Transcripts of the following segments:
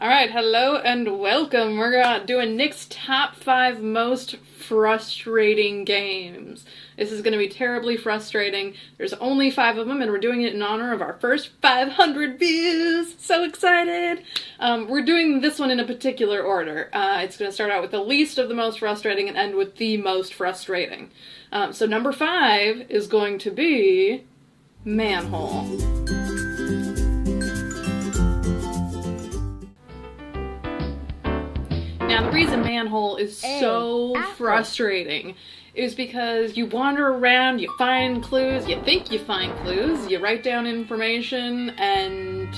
Alright, hello and welcome. We're doing Nick's top 5 most frustrating games. This is going to be terribly frustrating. There's only 5 of them and we're doing it in honor of our first 500 views. So excited! We're doing this one in a particular order. It's going to start out with the least of the most frustrating and end with the most frustrating. So number 5 is going to be Manhole. Now, the reason Manhole is so frustrating is because you wander around, you find clues, you think you find clues, you write down information, and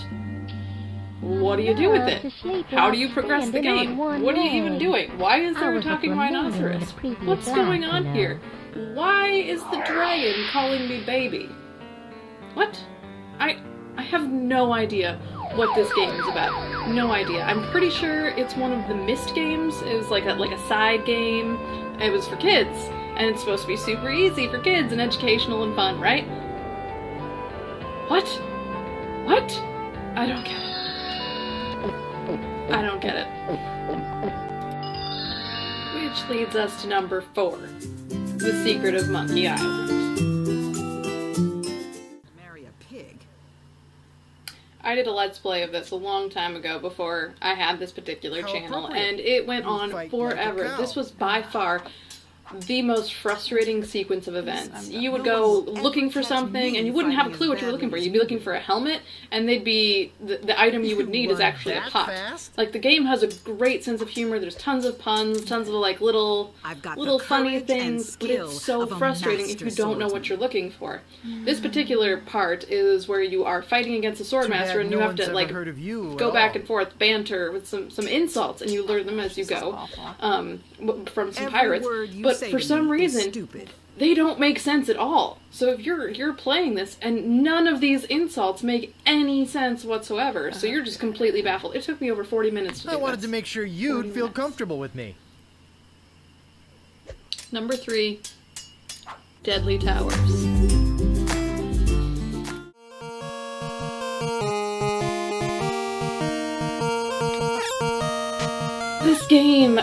what do you do with it? How do you progress the game? What are you even doing? Why is there a talking rhinoceros? What's going on here? Why is the dragon calling me baby? What? I have no idea what this game is about. No idea. I'm pretty sure it's one of the Myst games. It was like a side game. It was for kids, and it's supposed to be super easy for kids and educational and fun, right? What? What? I don't get it. I don't get it. Which leads us to number 4, The Secret of Monkey Island. I did a Let's Play of this a long time ago before I had this particular channel, and it went on forever. This was by far the most frustrating sequence of events. You would go looking for something, and you wouldn't have a clue what you were looking for. You'd be looking for a helmet, and they'd be the item you would need is actually a pot. Like, the game has a great sense of humor. There's tons of puns, tons of like little funny things, but it's so frustrating if you don't know what you're looking for. This particular part is where you are fighting against a swordmaster, and you have to like go back and forth, banter with some insults, and you learn them as you go from some pirates. But for some reason, they don't make sense at all. So if you're playing this and none of these insults make any sense whatsoever, so you're just completely baffled. It took me over 40 minutes to do this. I wanted to make sure you'd feel comfortable with me. Number 3, Deadly Towers. This game,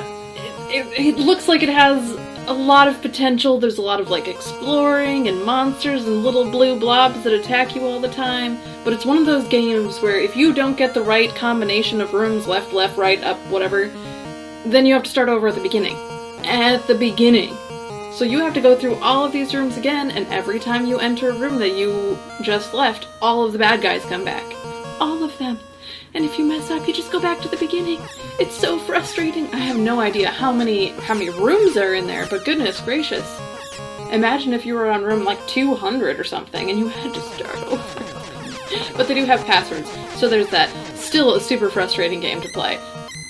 it looks like it has a lot of potential. There's a lot of like exploring and monsters and little blue blobs that attack you all the time, but it's one of those games where if you don't get the right combination of rooms, left, right, up, whatever, then you have to start over at the beginning. At the beginning. So you have to go through all of these rooms again, and every time you enter a room that you just left, all of the bad guys come back. All of them. And if you mess up, you just go back to the beginning. It's so frustrating. I have no idea how many rooms are in there, but goodness gracious. Imagine if you were on room like 200 or something and you had to start over. But they do have passwords, so there's that. Still a super frustrating game to play.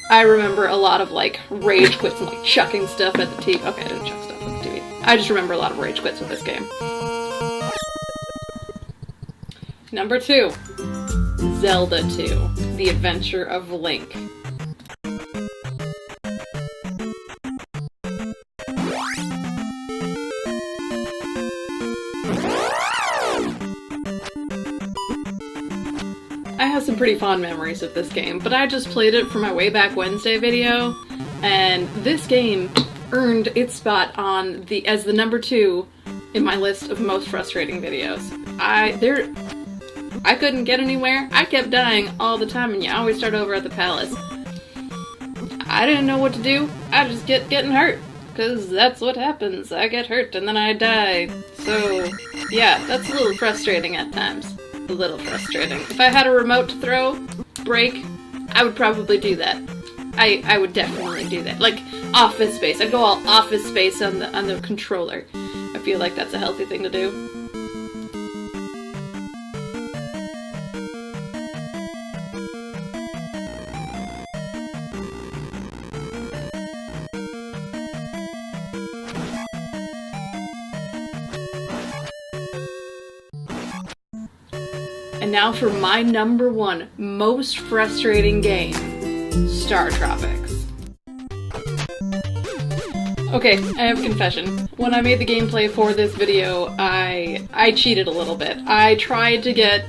I remember a lot of like rage quits and like chucking stuff at the TV. Okay, I didn't chuck stuff at the TV. I just remember a lot of rage quits with this game. Number 2. Zelda 2, The Adventure of Link. I have some pretty fond memories of this game, but I just played it for my Way Back Wednesday video, and this game earned its spot on as the number 2 in my list of most frustrating videos. I couldn't get anywhere. I kept dying all the time, and you always start over at the palace. I didn't know what to do. I just getting hurt, because that's what happens. I get hurt, and then I die. So, yeah, that's a little frustrating at times. A little frustrating. If I had a remote to break, I would probably do that. I would definitely do that. Like, Office Space. I'd go all Office Space on the controller. I feel like that's a healthy thing to do. And now for my number 1 most frustrating game, Startropics. Okay, I have a confession. When I made the gameplay for this video, I cheated a little bit. I tried to get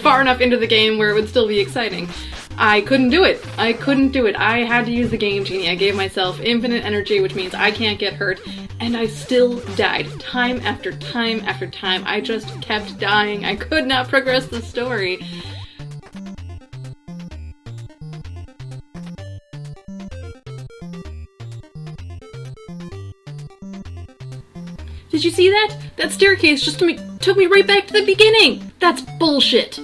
far enough into the game where it would still be exciting. I couldn't do it. I couldn't do it. I had to use the Game Genie. I gave myself infinite energy, which means I can't get hurt, and I still died. Time after time after time. I just kept dying. I could not progress the story. Did you see that? That staircase just took me right back to the beginning! That's bullshit!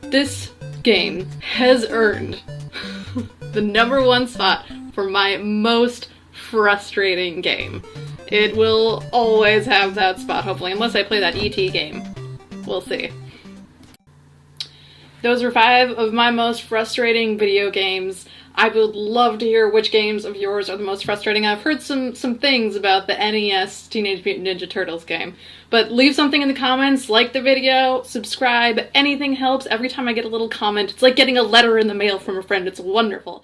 This game has earned the #1 spot for my most frustrating game. It will always have that spot, hopefully, unless I play that ET game. We'll see. Those were 5 of my most frustrating video games. I would love to hear which games of yours are the most frustrating. I've heard some things about the NES Teenage Mutant Ninja Turtles game. But leave something in the comments, like the video, subscribe, anything helps. Every time I get a little comment, it's like getting a letter in the mail from a friend. It's wonderful.